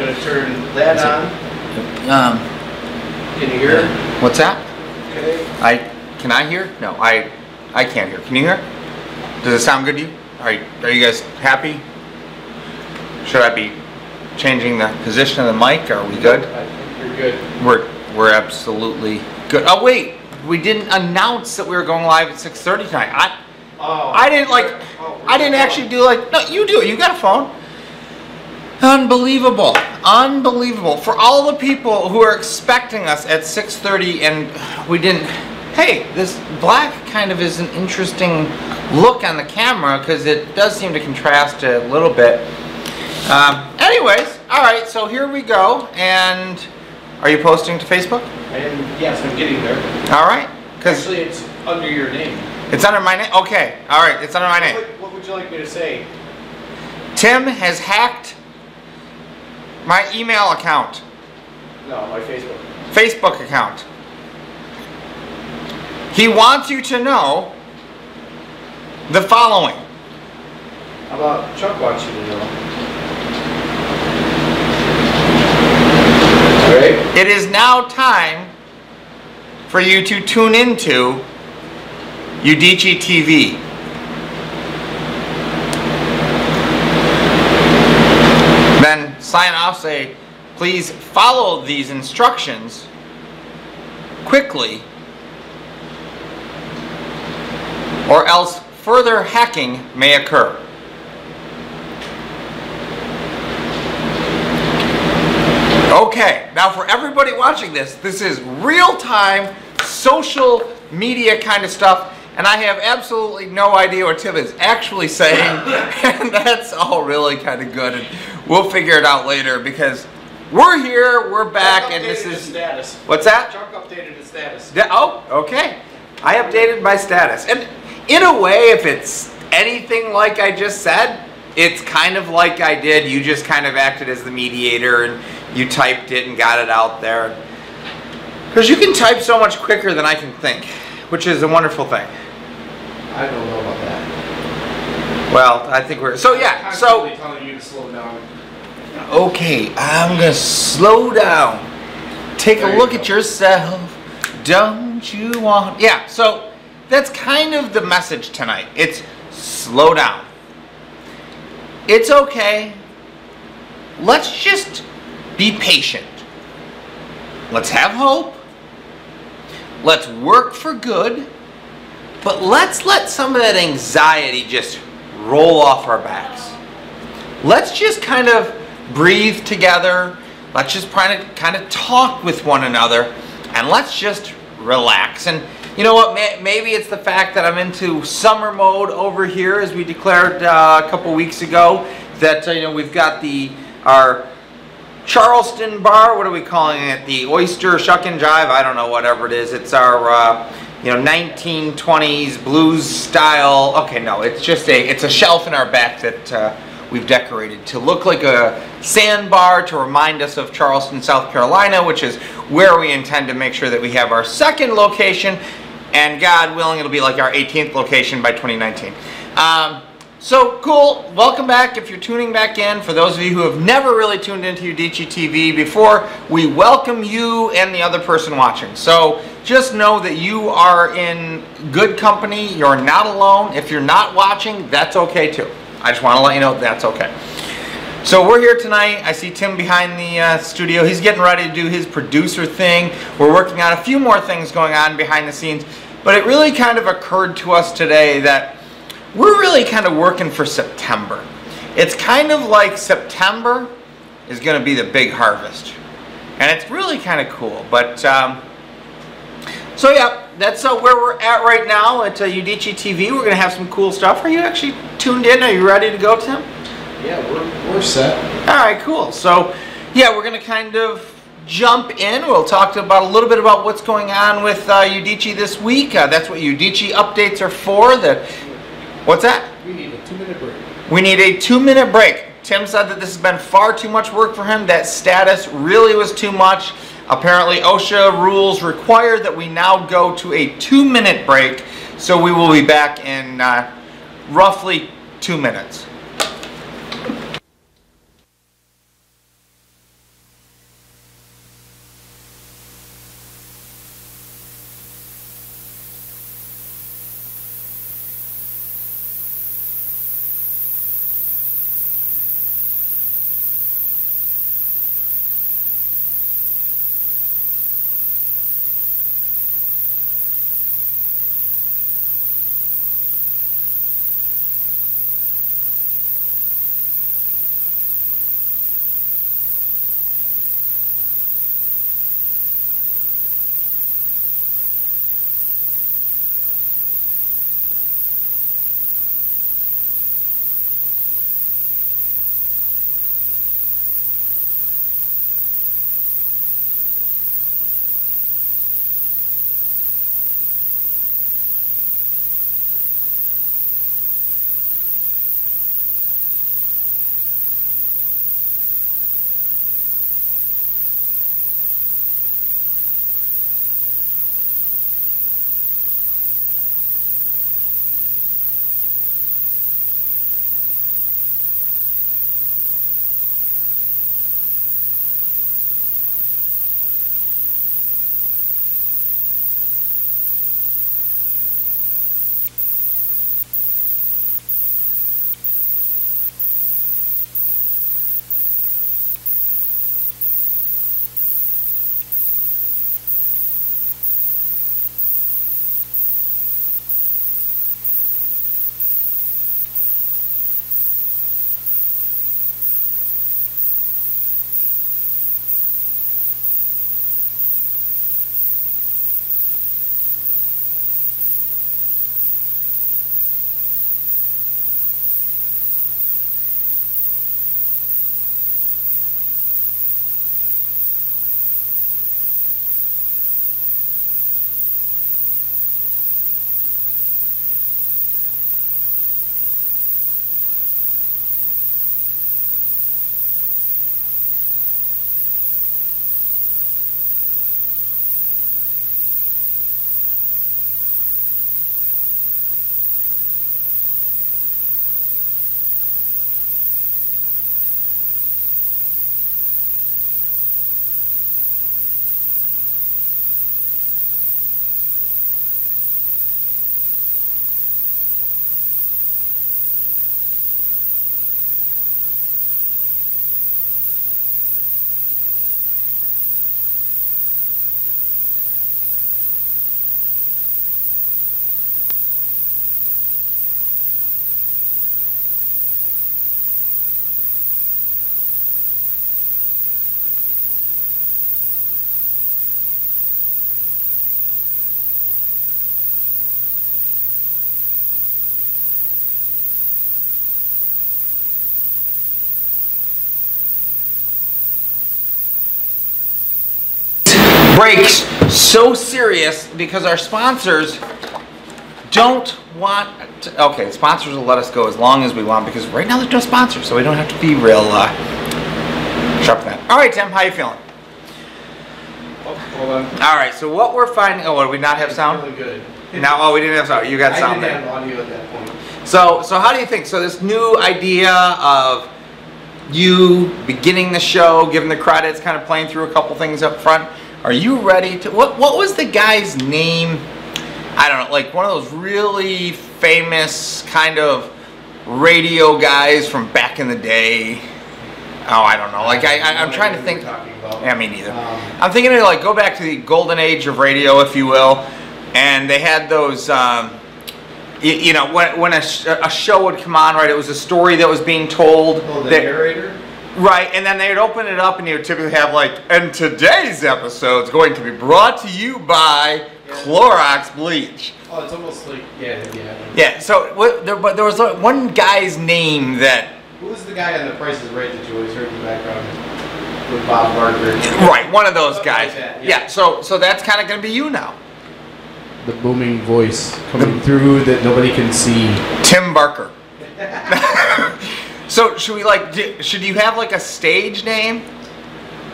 Gonna turn that on. Can you hear? What's that? Okay. Can I hear? No, I can't hear. Can you hear? Does it sound good to you? Are you guys happy? Should I be changing the position of the mic? Are we good? I think you're good. We're absolutely good. Oh wait, we didn't announce that we were going live at 6:30 tonight. I didn't actually do like, no, you do it. You got a phone. Unbelievable. Unbelievable. For all the people who are expecting us at 6:30 and we didn't. Hey, this black kind of is an interesting look on the camera because it does seem to contrast a little bit. Anyways, all right, so here we go. And are you posting to Facebook? Yes, I'm getting there. All right. Actually, it's under your name. It's under my name? Okay. All right, it's under my name. What would you like me to say? Tim has hacked my email account. No, my Facebook. Facebook account. He wants you to know the following. How about Chuck wants you to know? All right. It is now time for you to tune into Udicci.TV. Then sign off, say, please follow these instructions quickly, or else further hacking may occur. Okay, now for everybody watching this, this is real-time social media kind of stuff, and I have absolutely no idea what Tim is actually saying, and that's all really kind of good, and we'll figure it out later because we're here, we're back, and this is... Status. What's that? Chuck updated his status. Oh, okay. I updated my status. And in a way, if it's anything like I just said, it's kind of like I did. You just kind of acted as the mediator and you typed it and got it out there. Because you can type so much quicker than I can think, which is a wonderful thing. I don't know about that. Well, I think we're... So, yeah. So... I'm telling you to slow down. Okay, I'm going to slow down. Take a look at yourself. Don't you want... Yeah, so that's kind of the message tonight. It's slow down. It's okay. Let's just be patient. Let's have hope. Let's work for good. But let's let some of that anxiety just roll off our backs. Let's just kind of breathe together. Let's just kind of talk with one another. And let's just relax. And you know what? Maybe it's the fact that I'm into summer mode over here, as we declared a couple weeks ago. That you know, we've got our Charleston bar. What are we calling it? The Oyster Shuck and Jive. I don't know, whatever it is. It's our 1920s blues style. Okay, no, it's just it's a shelf in our back that we've decorated to look like a sandbar to remind us of Charleston, South Carolina, which is where we intend to make sure that we have our second location, and God willing, it'll be like our 18th location by 2019. So cool, welcome back if you're tuning back in. For those of you who have never really tuned into Udicci.TV before, we welcome you and the other person watching. So just know that you are in good company, you're not alone. If you're not watching, that's okay too. I just want to let you know that's okay. So we're here tonight. I see Tim behind the studio. He's getting ready to do his producer thing. We're working on a few more things going on behind the scenes. But it really kind of occurred to us today that we're really kind of working for September. It's kind of like September is going to be the big harvest. And it's really kind of cool. But, so yeah, that's where we're at right now at Udicci.TV. We're going to have some cool stuff. Are you actually tuned in? Are you ready to go, Tim? Yeah, we're set. All right, cool. So, yeah, we're going to kind of jump in. We'll talk about a little bit about what's going on with Udicci this week. That's what Udicci updates are for. What's that? We need a 2-minute break. We need a 2-minute break. Tim said that this has been far too much work for him. That status really was too much. Apparently, OSHA rules require that we now go to a 2-minute break. So we will be back in roughly 2 minutes. breaks so serious because our sponsors don't want to, okay, sponsors will let us go as long as we want because right now there's no sponsors, so we don't have to be real sharp with that. All right, Tim, how you feeling? Oh, hold on. All right, so what we're finding, oh, do we not have sound? Really good. No, oh, we didn't have sound. You got sound there. I didn't have audio at that point. So how do you think? So this new idea of you beginning the show, giving the credits, kind of playing through a couple things up front. Are you ready to, what was the guy's name? I don't know, like one of those really famous kind of radio guys from back in the day. Oh, I don't know. Like I'm trying to think. Yeah, me neither. I'm thinking of like go back to the golden age of radio, if you will, and they had those. You know, when a show would come on, right? It was a story that was being told. Oh, the narrator. Right, and then they would open it up, and you would typically have like, and today's episode is going to be brought to you by Clorox bleach. Oh, it's almost like yeah. Yeah. So but there was one guy's name that. Who was the guy on The Price is Right that you always heard in the background with Bob Barker? Right, one of those guys. Like that, yeah. So that's kind of going to be you now. The booming voice coming through that nobody can see. Tim Barker. So should we should you have like a stage name?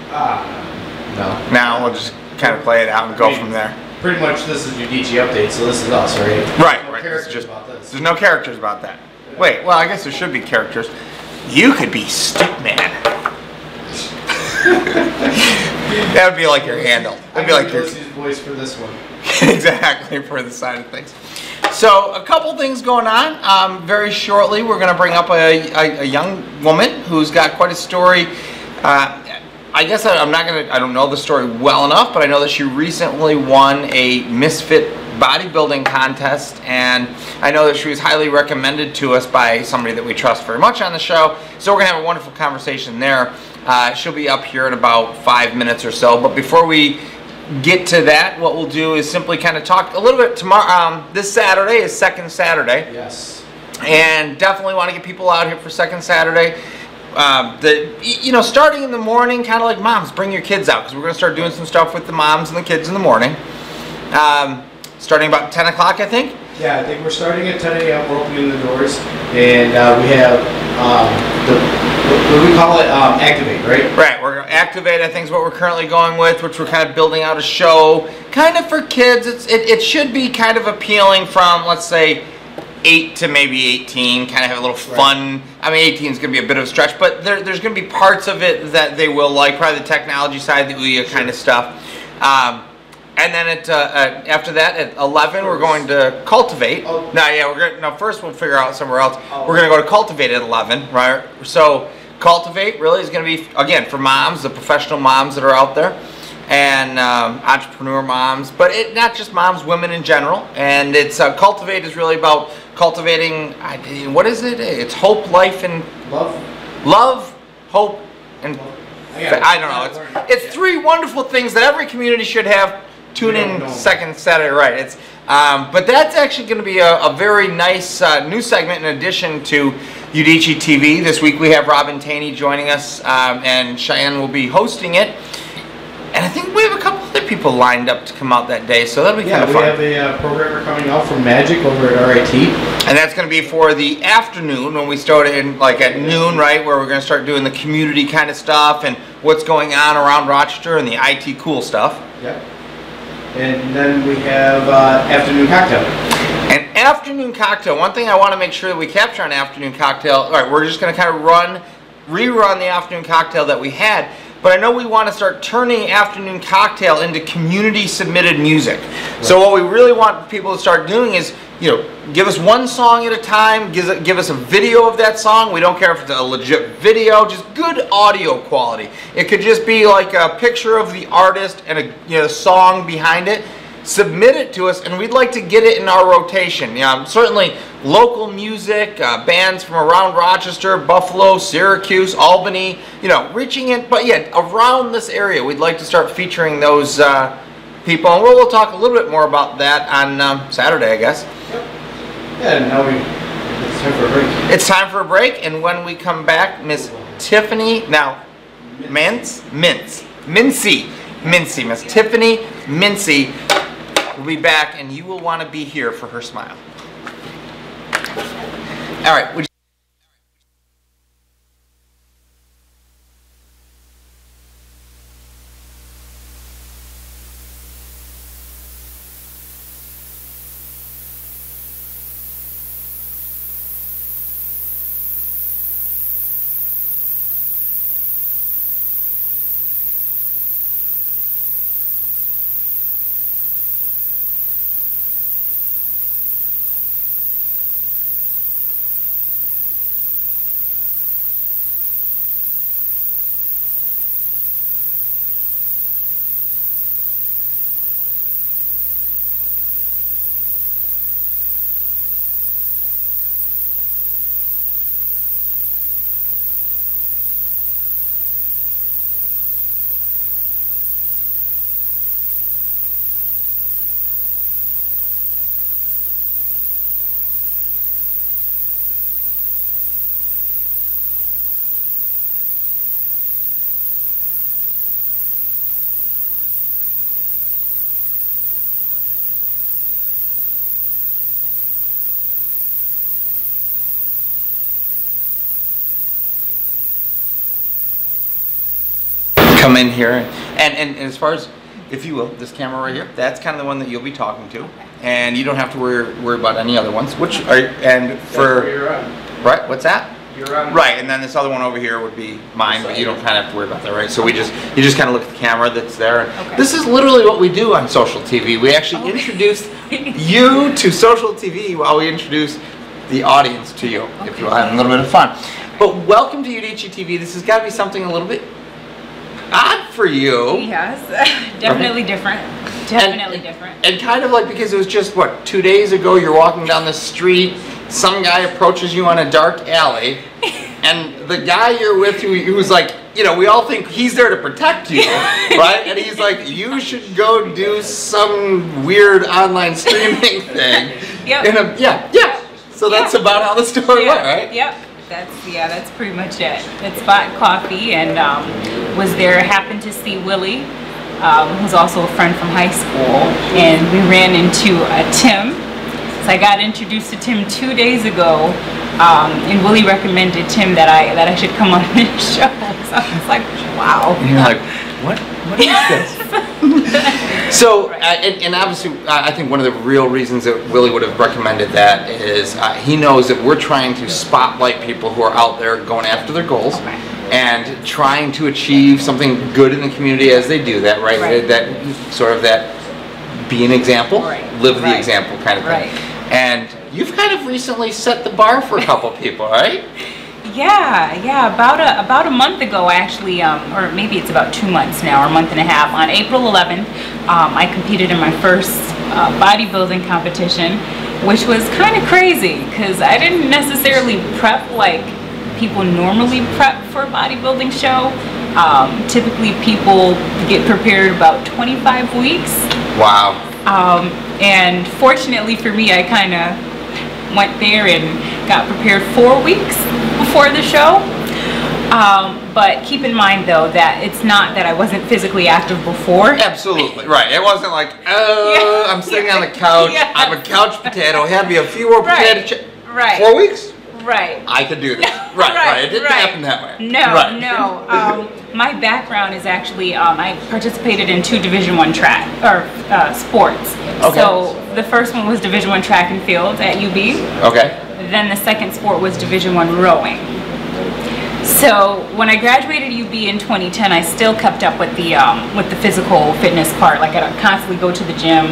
No. Now we'll just kind of play it out and go from there. Pretty much this is Udicci update, so this is us, right? Right. There's no characters about this. There's no characters about that. Yeah. Wait, well I guess there should be characters. You could be Stickman. That would be like your handle. That'd be like your voice for this one. Exactly, for the side of things. So a couple things going on. Very shortly, we're going to bring up a young woman who's got quite a story. I guess I don't know the story well enough, but I know that she recently won a Misfit bodybuilding contest, and I know that she was highly recommended to us by somebody that we trust very much on the show. So we're going to have a wonderful conversation there. She'll be up here in about 5 minutes or so. But before we get to that, what we'll do is simply kind of talk a little bit tomorrow. This Saturday is Second Saturday. Yes. And definitely want to get people out here for Second Saturday. Starting in the morning, kind of like moms, bring your kids out because we're going to start doing some stuff with the moms and the kids in the morning. Starting about 10 o'clock, I think. Yeah, I think we're starting at 10 a.m. We're opening the doors, and we have what do we call it? Activate, right? Right. We're going to activate. I think is what we're currently going with, which we're kind of building out a show, kind of for kids. It should be kind of appealing from, let's say, 8 to maybe 18. Kind of have a little fun. I mean, 18 is going to be a bit of a stretch, but there's going to be parts of it that they will like. Probably the technology side, the Ouija kind of stuff. And then after that, at 11, we're going to Cultivate. Oh. Now, first we'll figure out somewhere else. Oh. We're going to go to Cultivate at 11, right? So Cultivate really is going to be, again, for moms, the professional moms that are out there, and entrepreneur moms, but not just moms, women in general. And it's Cultivate is really about cultivating, what is it? It's hope, life, and love, hope, and I don't know. It's three wonderful things that every community should have. Tune in Second Saturday, right? But that's actually going to be a very nice new segment in addition to Udicci.TV. This week we have Robin Taney joining us, and Cheyenne will be hosting it. And I think we have a couple other people lined up to come out that day, so that'll be kind of fun. Yeah, we have a programmer coming out from Magic over at RIT. And that's going to be for the afternoon when we start in at noon, right, where we're going to start doing the community kind of stuff and what's going on around Rochester and the IT cool stuff. Yep. And then we have afternoon cocktail. An afternoon cocktail. One thing I want to make sure that we capture on afternoon cocktail. All right, we're just going to kind of rerun the afternoon cocktail that we had. But I know we want to start turning afternoon cocktail into community submitted music. Right. So what we really want people to start doing is, give us one song at a time. Give us a video of that song. We don't care if it's a legit video, just good audio quality. It could just be like a picture of the artist and a song behind it. Submit it to us, and we'd like to get it in our rotation. Certainly local music, bands from around Rochester, Buffalo, Syracuse, Albany, reaching in, but yeah, around this area, we'd like to start featuring those people, and we'll talk a little bit more about that on Saturday, I guess. Yep. Yeah, and now it's time for a break. It's time for a break, and when we come back, Miss Tiffany, now, Mincy, Mincy. Miss Tiffany Mincy will be back, and you will want to be here for her smile. All right. Come in here, and as far as, if you will, this camera right here, that's kind of the one that you'll be talking to, and you don't have to worry about any other ones. Which are, and for you're on. Right, what's that? You're on. Right, and then this other one over here would be mine, but you don't kind of have to worry about that, right? So you just kind of look at the camera that's there. Okay. This is literally what we do on social TV. We actually introduce you to social TV while we introduce the audience to you, if you'll have a little bit of fun. But welcome to Udicci.TV. This has got to be something a little bit odd for you. Yes, definitely different. Definitely different. And kind of like, because it was just, what, 2 days ago, you're walking down the street, some guy approaches you on a dark alley, and the guy you're with who's like, you know, we all think he's there to protect you, right? And he's like, you should go do some weird online streaming thing. Yep. Yeah. So that's about how the story went, right? Yep. That's pretty much it. It's bought coffee and was there, happened to see Willie, who's also a friend from high school, and we ran into Tim. So I got introduced to Tim 2 days ago, and Willie recommended Tim that I should come on his show. So I was like, wow. And you're like, what is this? So, and obviously, I think one of the real reasons that Willie would have recommended that is he knows that we're trying to spotlight people who are out there going after their goals and trying to achieve something good in the community as they do that, right? That sort of that be an example, live the example kind of thing. And you've kind of recently set the bar for a couple people, right? Yeah. About a month ago, actually, or maybe it's about 2 months now, or a month and a half. On April 11th, I competed in my first bodybuilding competition, which was kind of crazy because I didn't necessarily prep like people normally prep for a bodybuilding show. Typically, people get prepared about 25 weeks. Wow. And fortunately for me, I kind of went there and got prepared 4 weeks before the show. But keep in mind though that it's not that I wasn't physically active before. Absolutely, right. It wasn't like, I'm sitting on the couch, I'm a couch potato, have me a few more potato chips. 4 weeks? Right. I could do this. Right. It didn't happen that way. No. My background is actually, I participated in 2 Division I track, or sports. Okay. So the first one was Division I track and field at UB. Okay. Then the second sport was Division I rowing. So when I graduated UB in 2010, I still kept up with the physical fitness part. Like I'd constantly go to the gym.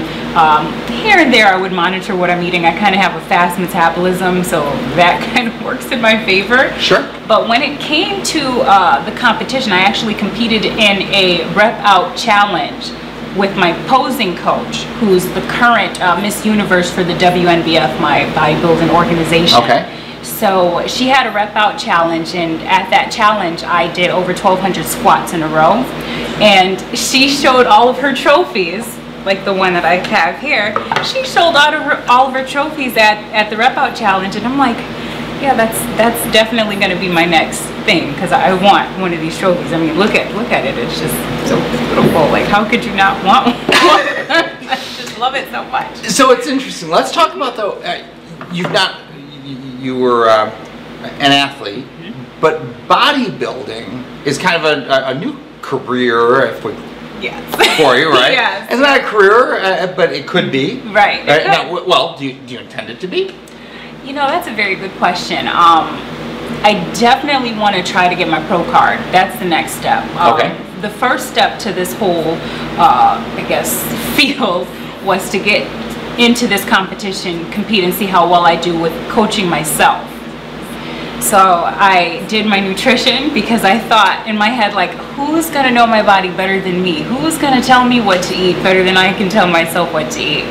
Here and there I would monitor what I'm eating. I kind of have a fast metabolism, so that kind of works in my favor. Sure. But when it came to the competition, I actually competed in a rep out challenge with my posing coach, who's the current Miss Universe for the WNBF, my bodybuilding organization. Okay. So she had a rep out challenge, and at that challenge I did over 1,200 squats in a row, and she showed all of her trophies, like the one that I have here. She showed all of her trophies at the rep out challenge, and I'm like, yeah, that's definitely going to be my next thing, because I want one of these trophies. I mean, look at it. It's just so beautiful. Like, how could you not want one? I just love it so much. So it's interesting. Let's talk about though. You were an athlete, but bodybuilding is kind of a new career, if we. Yes. For you, right? Yes. It's not a career, but it could be. Right. Now, well, do you intend it to be? You know, that's a very good question. I definitely want to try to get my pro card. That's the next step. Okay. The first step to this whole, I guess, field was to get into this competition, compete, and see how well I do with coaching myself. So I did my nutrition, because I thought in my head, like, who's gonna know my body better than me? Who's gonna tell me what to eat better than I can tell myself what to eat?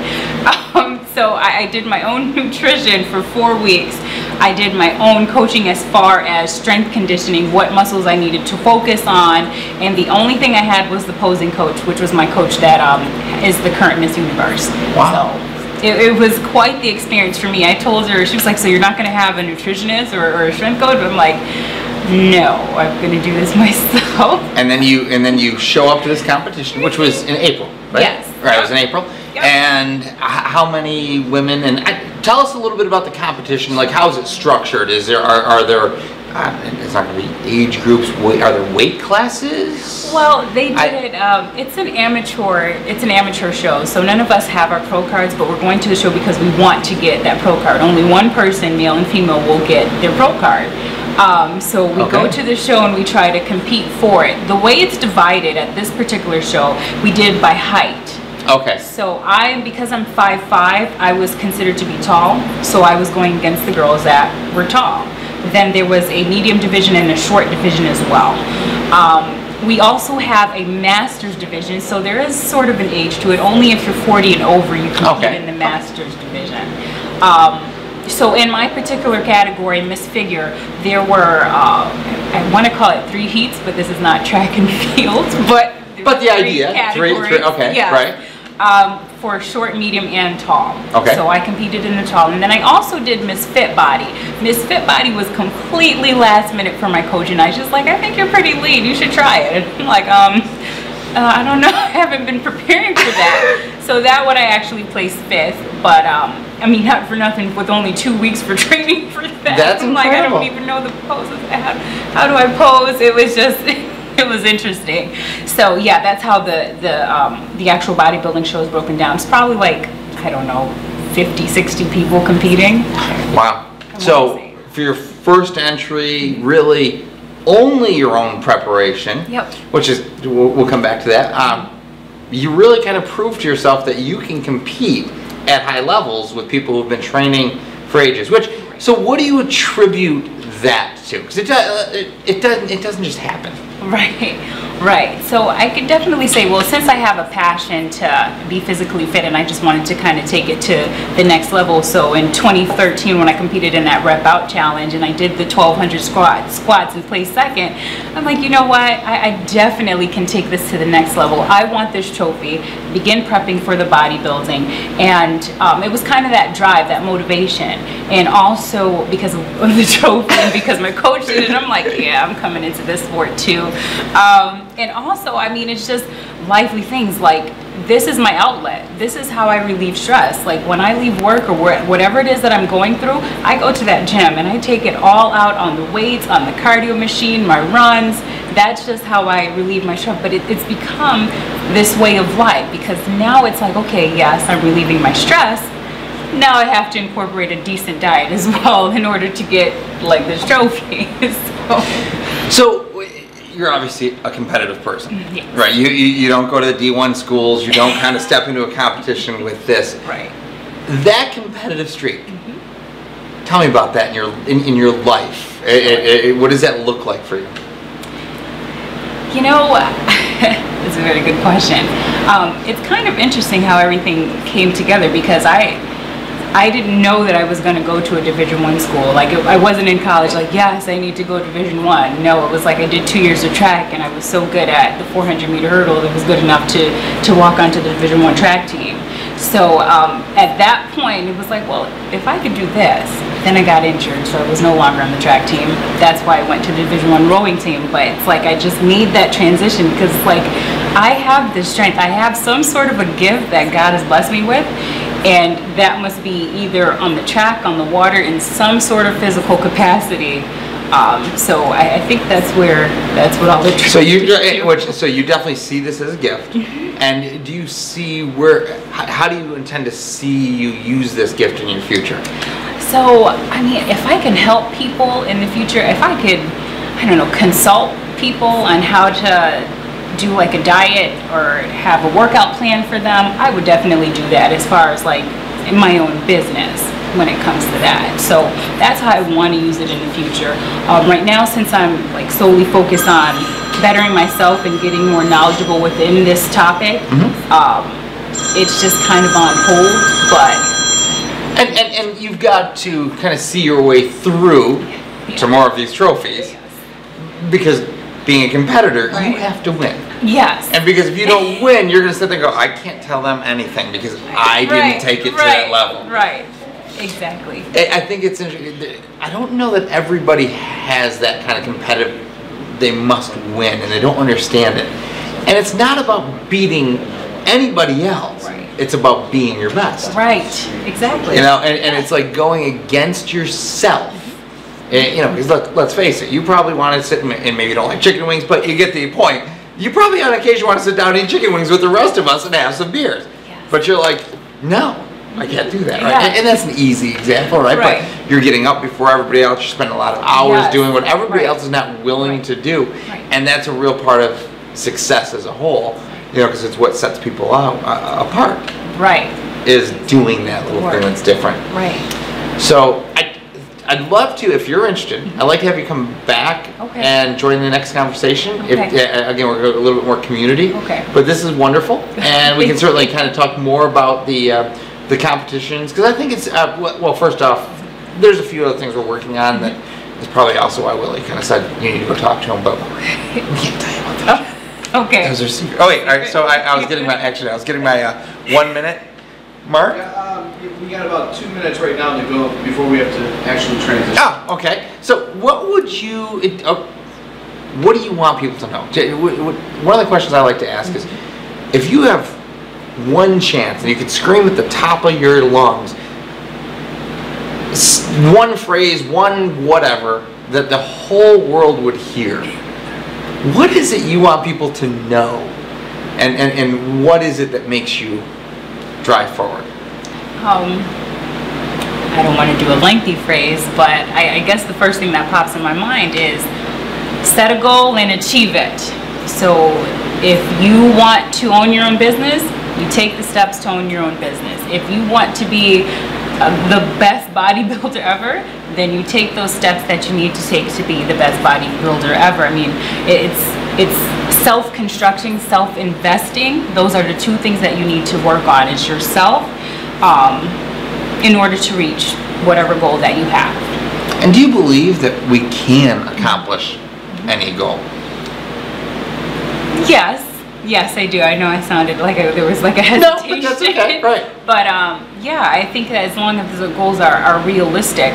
So I did my own nutrition for 4 weeks. I did my own coaching as far as strength conditioning, what muscles I needed to focus on, and the only thing I had was the posing coach, which was my coach that is the current Miss Universe. Wow. So, it was quite the experience for me. I told her, she was like, so you're not going to have a nutritionist or a strength coach? But I'm like, no, I'm going to do this myself. And then you show up to this competition, which was in April, right? Yes. Right, it was in April. Yep. And how many women? And tell us a little bit about the competition. Like, how is it structured? Are there? It's not going to be age groups. Are there weight classes? Well, they did. It's an amateur show, so none of us have our pro cards, but we're going to the show because we want to get that pro card. Only one person, male and female, will get their pro card. So we go to the show and we try to compete for it. The way it's divided at this particular show, we did by height. Okay. So because I'm 5'5", I was considered to be tall, so I was going against the girls that were tall. Then there was a medium division and a short division as well. We also have a master's division, so there is sort of an age to it. Only if you're 40 and over you compete in the master's division. So in my particular category, Miss Figure, there were, I want to call it 3 heats, but this is not track and field, but the idea, three, okay, yeah. Right. For short, medium, and tall. Okay. So I competed in the tall, and then I also did Miss Fit Body. Miss Fit Body was completely last minute for my coach, and I was just like, I think you're pretty lean, you should try it. I'm like, I don't know, I haven't been preparing for that. So that one I actually placed 5th, but I mean, not for nothing, with only 2 weeks for training for that. That's I'm incredible. like, I don't even know the poses I have. How do I pose? It was just, it was interesting. So yeah, that's how the actual bodybuilding show is broken down. It's probably like, I don't know, 50, 60 people competing. Wow. So for your first entry, really only your own preparation. Yep. Which is, we'll come back to that. You really kind of proved to yourself that you can compete at high levels with people who've been training for ages. So what do you attribute that to? Because it doesn't just happen. Right. So I could definitely say, well, since I have a passion to be physically fit, and I just wanted to kind of take it to the next level. So in 2013, when I competed in that Rep Out Challenge and I did the 1,200 squats and placed 2nd, I'm like, you know what? I definitely can take this to the next level. I want this trophy. Begin prepping for the bodybuilding, and it was kind of that drive, that motivation, and also because of the trophy and because my coach did it, I'm like, yeah, I'm coming into this sport too. And also, I mean, it's just lively things like, this is my outlet. This is how I relieve stress. Like when I leave work or whatever it is that I'm going through, I go to that gym and I take it all out on the weights, on the cardio machine, my runs. That's just how I relieve my stress. But it's become this way of life, because now it's like, okay, yes, I'm relieving my stress. Now I have to incorporate a decent diet as well in order to get like this trophy. So you're obviously a competitive person, yes. Right? You don't go to the D1 schools. You don't kind of step into a competition with this. Right. That competitive streak. Tell me about that in your life. What does that look like for you? You know, that's a very good question. It's kind of interesting how everything came together, because I didn't know that I was going to go to a Division I school. Like, I wasn't in college like, yes, I need to go to Division I. No, it was like I did 2 years of track, and I was so good at the 400-meter hurdle that was good enough to walk onto the Division I track team. So at that point, it was like, well, if I could do this, then I got injured, so I was no longer on the track team. That's why I went to the Division I rowing team. But it's like I just need that transition because it's like I have the strength. I have some sort of a gift that God has blessed me with, and that must be either on the track, on the water, in some sort of physical capacity. So I think that's what all the so you definitely see this as a gift. And do you see how do you intend to see you use this gift in your future? So, I mean, if I can help people in the future, if I could, I don't know, consult people on how to do like a diet or have a workout plan for them, I would definitely do that as far as like in my own business when it comes to that. So that's how I want to use it in the future. Right now, since I'm like solely focused on bettering myself and getting more knowledgeable within this topic, it's just kind of on hold, but and you've got to kind of see your way through to more of these trophies, because being a competitor, you have to win. Yes. And because if you don't win, you're going to sit there and go, I can't tell them anything because I didn't take it to that level. Right. Exactly. I think it's interesting. I don't know that everybody has that kind of competitive, they must win, and they don't understand it. And it's not about beating anybody else. Right. It's about being your best. Right. Exactly. You know, and it's like going against yourself. And, you know, because let's face it, you probably want to sit and maybe you don't like chicken wings, but you get the point. You probably on occasion want to sit down and eat chicken wings with the rest of us and have some beers. Yes. But you're like, no. I can't do that, right? Yeah. And that's an easy example, right? But you're getting up before everybody else. You're spending a lot of hours doing what everybody else is not willing to do. Right. And that's a real part of success as a whole, you know, because it's what sets people out apart. Right. Is doing that little thing that's different. Right. So I'd love to, if you're interested, I'd like to have you come back and join the next conversation. Okay. Again, we're a little bit more community. Okay. But this is wonderful. And we can certainly kind of talk more about the competitions, because I think it's, well, first off, there's a few other things we're working on that is probably also why Willie kind of said you need to go talk to him, but we can't tell you about that. Oh, okay. Those are secret. Oh wait, all right, so I was getting my 1 minute mark. We got about 2 minutes right now to go before we have to actually transition. Oh, okay. So what do you want people to know? One of the questions I like to ask is, if you have one chance and you could scream at the top of your lungs one phrase, one whatever that the whole world would hear, what is it you want people to know, and what is it that makes you drive forward? I don't want to do a lengthy phrase, but I guess the first thing that pops in my mind is set a goal and achieve it. So if you want to own your own business, you take the steps to own your own business. If you want to be the best bodybuilder ever, then you take those steps that you need to take to be the best bodybuilder ever. I mean, it's self-constructing, self-investing. Those are the two things that you need to work on. It's yourself in order to reach whatever goal that you have. And do you believe that we can accomplish any goal? Yes, I do. I know I sounded like there was like a hesitation. No, but that's okay, right. But yeah, I think that as long as the goals are realistic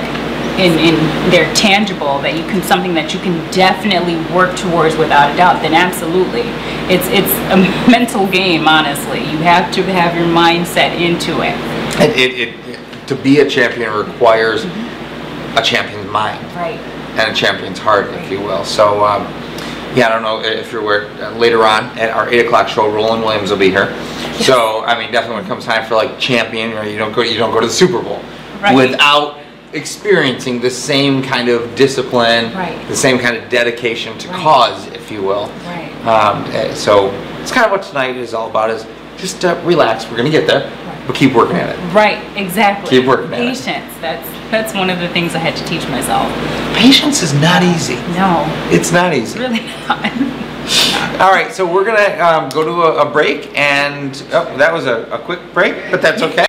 and they're tangible, that you can, something that you can definitely work towards without a doubt, then absolutely. It's a mental game, honestly. You have to have your mindset into it. And to be a champion requires a champion's mind. Right. And a champion's heart, if you will. So, yeah, I don't know if you're aware, later on at our 8 o'clock show, Roland Williams will be here. Yes. So, I mean, definitely when it comes time for like champion, you don't go to the Super Bowl without experiencing the same kind of discipline, the same kind of dedication to cause, if you will. Right. So it's kind of what tonight is all about, is just relax. We're going to get there, but keep working at it. Right, exactly. Keep working at it. Patience. That's one of the things I had to teach myself. Patience is not easy. No. It's not easy. Really not. All right, so we're going to go to a break, and that was a quick break, but that's okay.